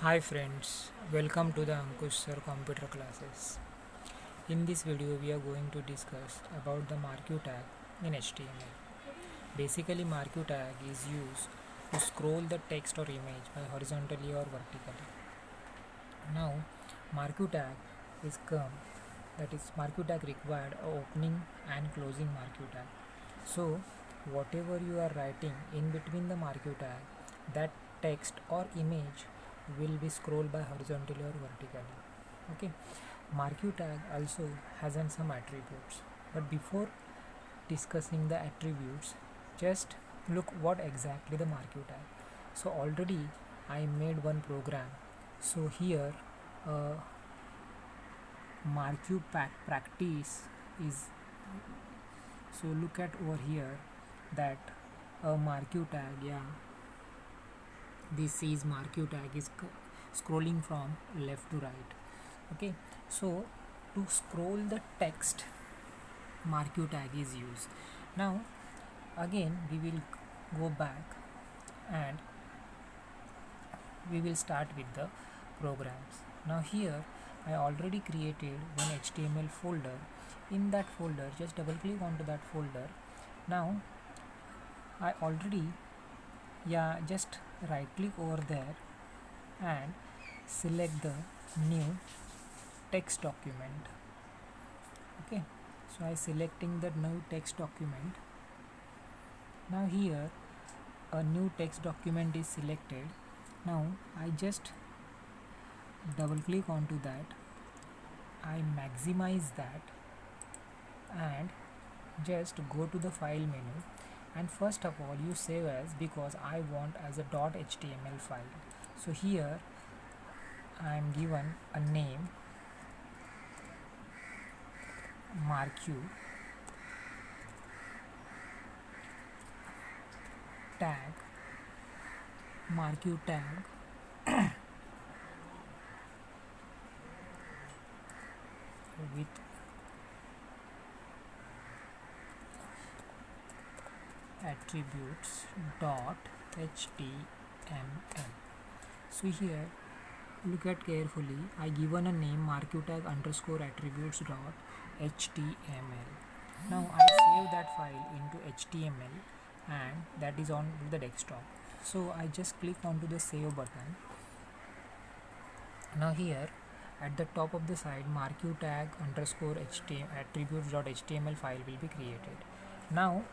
Hi friends, welcome to the Ankush Sir computer classes. In this video we are going to discuss about the marquee tag in HTML. Basically marquee tag is used to scroll the text or image by horizontally or vertically. Now marquee tag is come that is marquee tag required a opening and closing marquee tag. So whatever you are writing in between the marquee tag, that text or image will be scrolled by horizontally or vertically. Okay, marquee tag also has some attributes, but before discussing the attributes, just look what exactly the marquee tag. So already I made one program. So here uh, marquee practice is, so look at over here that a marquee tag, yeah, this is marquee tag is scrolling from left to right. Okay, so to scroll the text, marquee tag is used. Now again we will go back and we will start with the programs. Now here I already created one HTML folder. In that folder, just double click onto that folder. Now I already, yeah, just right click over there and select the new text document. Okay, so I selecting the new text document. Now here a new text document is selected. Now I just double click onto that, I maximize that and just go to the file menu, and first of all you save as, because I want as a .html file. So here I am given a name marquee tag, marquee tag with attributes .html. So here look at carefully, I given a name marquee tag underscore attributes .html. Now I save that file into HTML and that is on the desktop. So I just click onto the save button. Now here at the top of the side, marquee tag underscore attributes.html file will be created. Now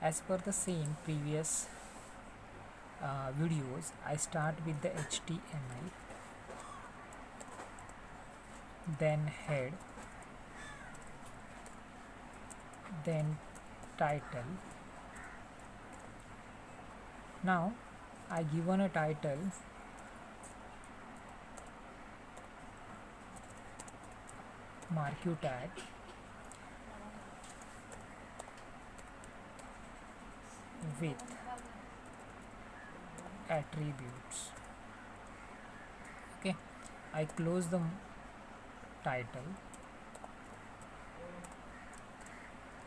as per the same previous videos, I start with the HTML, then head, then title. Now I given a title marquee tag with attributes. Okay, I close the title.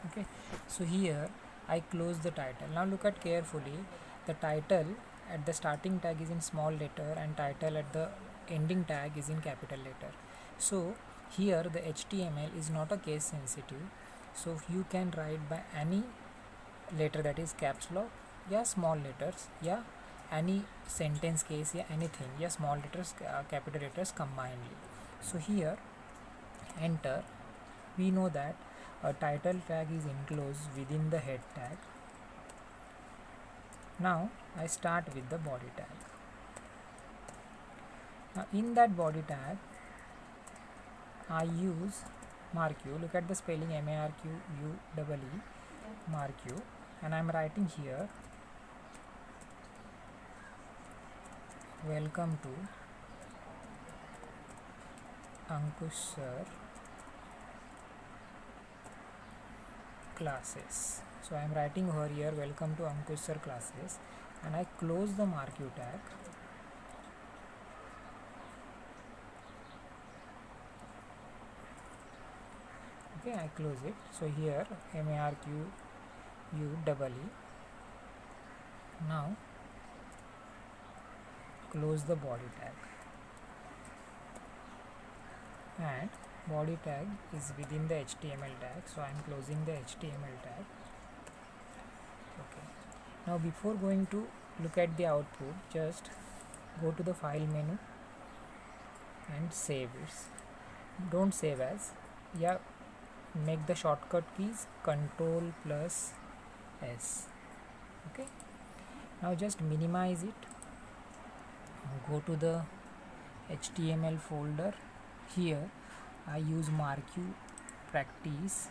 Okay, so here I close the title. Now look at carefully, the title at the starting tag is in small letter and title at the ending tag is in capital letter. So here the HTML is not a case sensitive, so you can write by any letter, that is caps lock, yeah, small letters, yeah, any sentence case, yeah, anything, yeah, small letters, capital letters combinedly. So here enter, we know that a title tag is enclosed within the head tag. Now I start with the body tag. Now in that body tag I use marquee, look at the spelling, marquee, marquee, and I am writing here welcome to Ankush Sir classes. So I am writing over here welcome to Ankush Sir classes, and I close the marquee tag. Okay, I close it. So here marquee. Now close the body tag. and body tag is within the HTML tag, so I am closing the HTML tag. Okay, now before going to look at the output, just go to the file menu and save it. Don't save as, yeah, make the shortcut keys Ctrl plus S. Okay, now just minimize it, go to the HTML folder. Here I use marquee practice.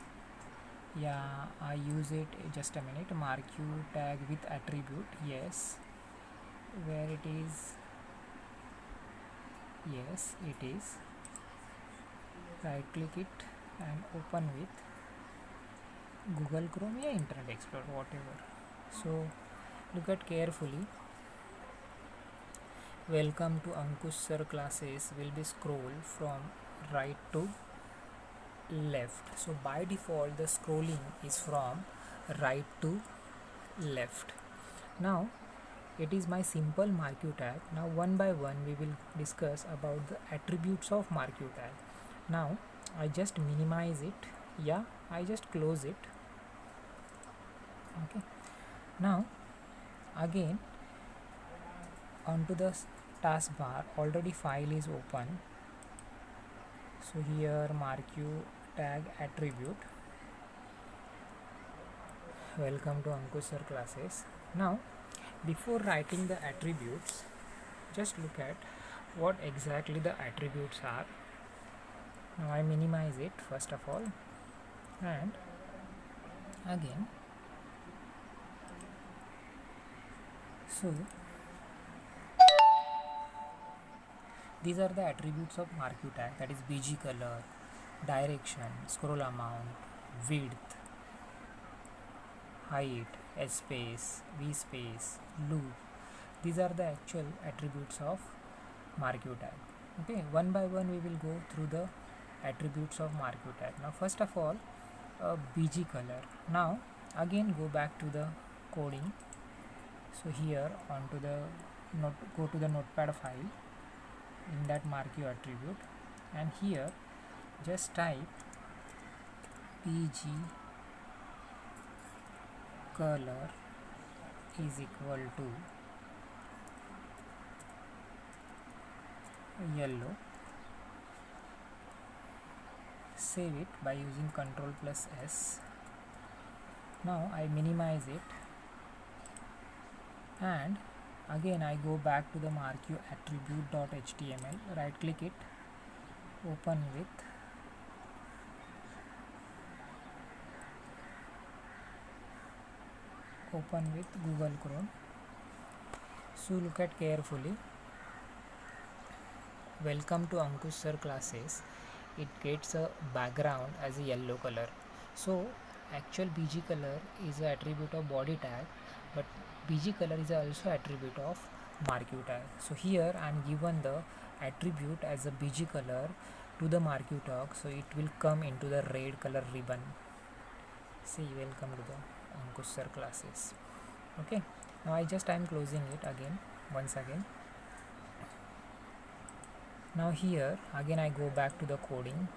Yeah, I use it, just a minute, marquee tag with attribute. Yes, where it is? Yes, it is. Right click it and open with Google Chrome or Internet Explorer, whatever. So look at carefully. Welcome to Ankush Sir classes will be scroll from right to left. So by default the scrolling is from right to left. Now it is my simple marquee tag. Now one by one we will discuss about the attributes of marquee tag. Now I just minimize it. Yeah, I just close it. Okay, now again onto the taskbar, already file is open. So here marquee tag attribute. Welcome to Ankush Sir classes. Now before writing the attributes, just look at what exactly the attributes are. Now I minimize it first of all, and again, so these are the attributes of marquee tag, that is BG color, direction, scroll amount, width, height, S space, V space, loop. These are the actual attributes of marquee tag. Okay, one by one we will go through the attributes of marquee tag. Now first of all, BG color. Now again go back to the coding. So here onto the go to the notepad file, in that marquee attribute, and here just type BG color is equal to yellow. Save it by using Ctrl plus S. Now I minimize it, and again I go back to the marquee attribute.html, right click it, open with Google Chrome. So look at carefully. Welcome to Ankush Sir classes. It gets a background as a yellow color. So actual BG color is an attribute of body tag, but BG color is also attribute of marquee tag. So here I am given the attribute as a BG color to the marquee tag, so it will come into the red color ribbon. See, welcome to the Ankush Sir classes. Okay, now I am closing it again, once again. Now here again I go back to the coding,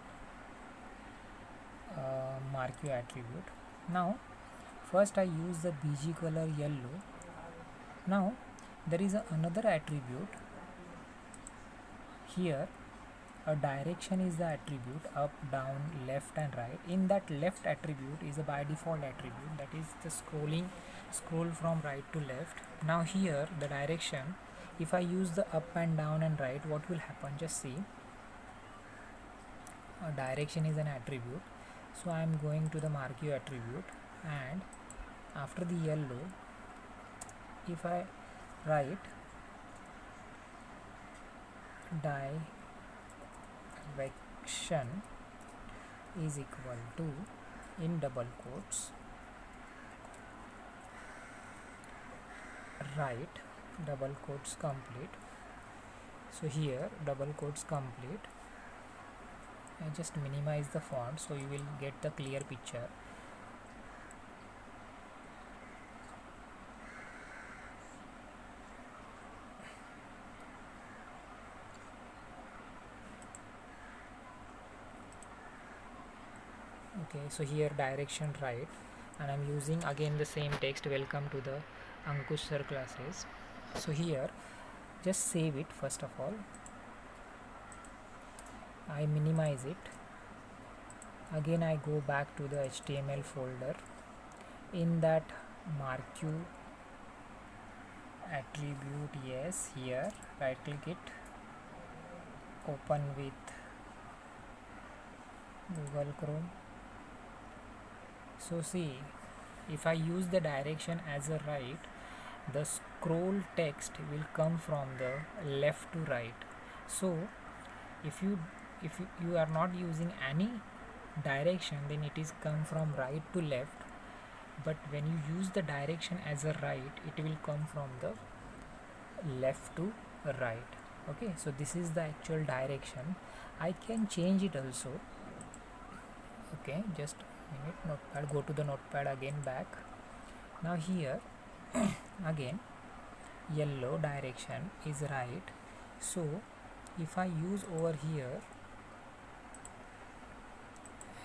marquee attribute. Now first I use the BG color yellow. Now there is another attribute here. A direction is the attribute, up, down, left and right. In that left attribute is a by default attribute, that is the scroll from right to left. Now here the direction, if I use the up and down and right, what will happen? Just see, a direction is an attribute, so I am going to the marquee attribute, and after the yellow, if I write direction is equal to, in double quotes, right, double quotes complete. So here double quotes complete. I just minimize the font so you will get the clear picture. Okay, so here direction right, and I'm using again the same text, welcome to the Ankush sir classes. So here just save it. First of all, I minimize it. Again I go back to the HTML folder. In that marquee attribute, yes, here right click it, open with Google Chrome. So see, if I use the direction as a right, the scroll text will come from the left to right. So if you are not using any direction, then it is come from right to left, but when you use the direction as a right, it will come from the left to right. Okay, so this is the actual direction. I can change it also. Okay, just a minute. Notepad, go to the notepad again, back. Now here again yellow direction is right. So if I use over here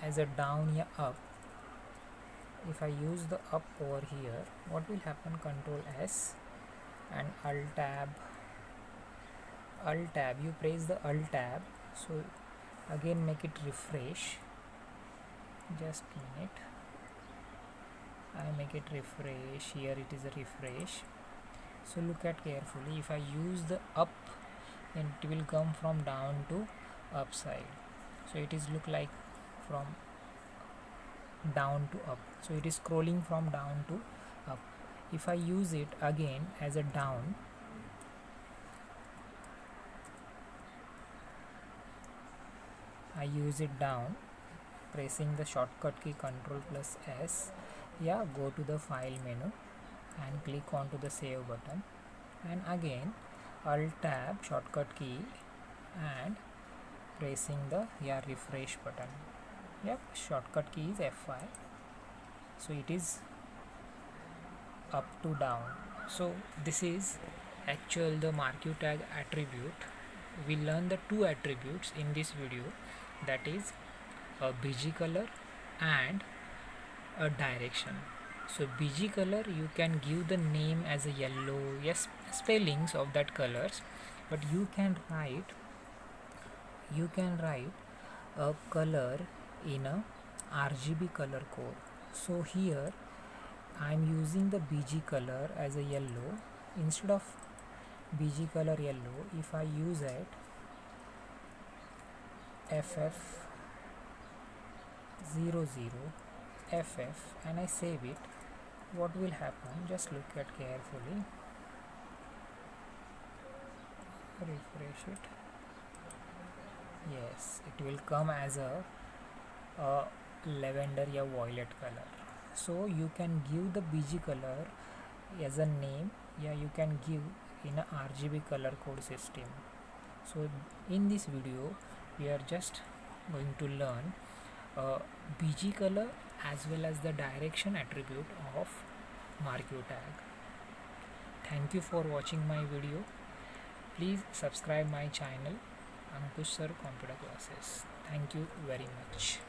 as a down या up, if I use the up over here, what will happen? Control S and Alt tab, you press the Alt tab. So again make it refresh. Just a minute, I make it refresh. Here it is a refresh. So look at carefully, if I use the up, then it will come from down to upside. So it is look like from down to up, so it is scrolling from down to up. If I use it again as a down, I use it down, pressing the shortcut key Ctrl plus S. Yeah, go to the file menu and click onto the save button, and again Alt tab shortcut key and pressing the refresh button. Yep, shortcut key is F5. So it is up to down. So this is actual the marquee tag attribute. We learn the two attributes in this video, that is a BG color and a direction. So BG color, you can give the name as a yellow, yes, spellings of that colors, but you can write a color in a RGB color code. So here I am using the BG color as a yellow. Instead of BG color yellow, if I use it FF00 FF and I save it, what will happen? Just look at carefully, refresh it. Yes, it will come as a lavender or violet color. So you can give the BG color as a name, you can give in a RGB color code system. So in this video we are just going to learn BG color as well as the direction attribute of marquee tag. Thank you for watching my video. Please subscribe my channel Ankush Sir Computer Classes. Thank you very much.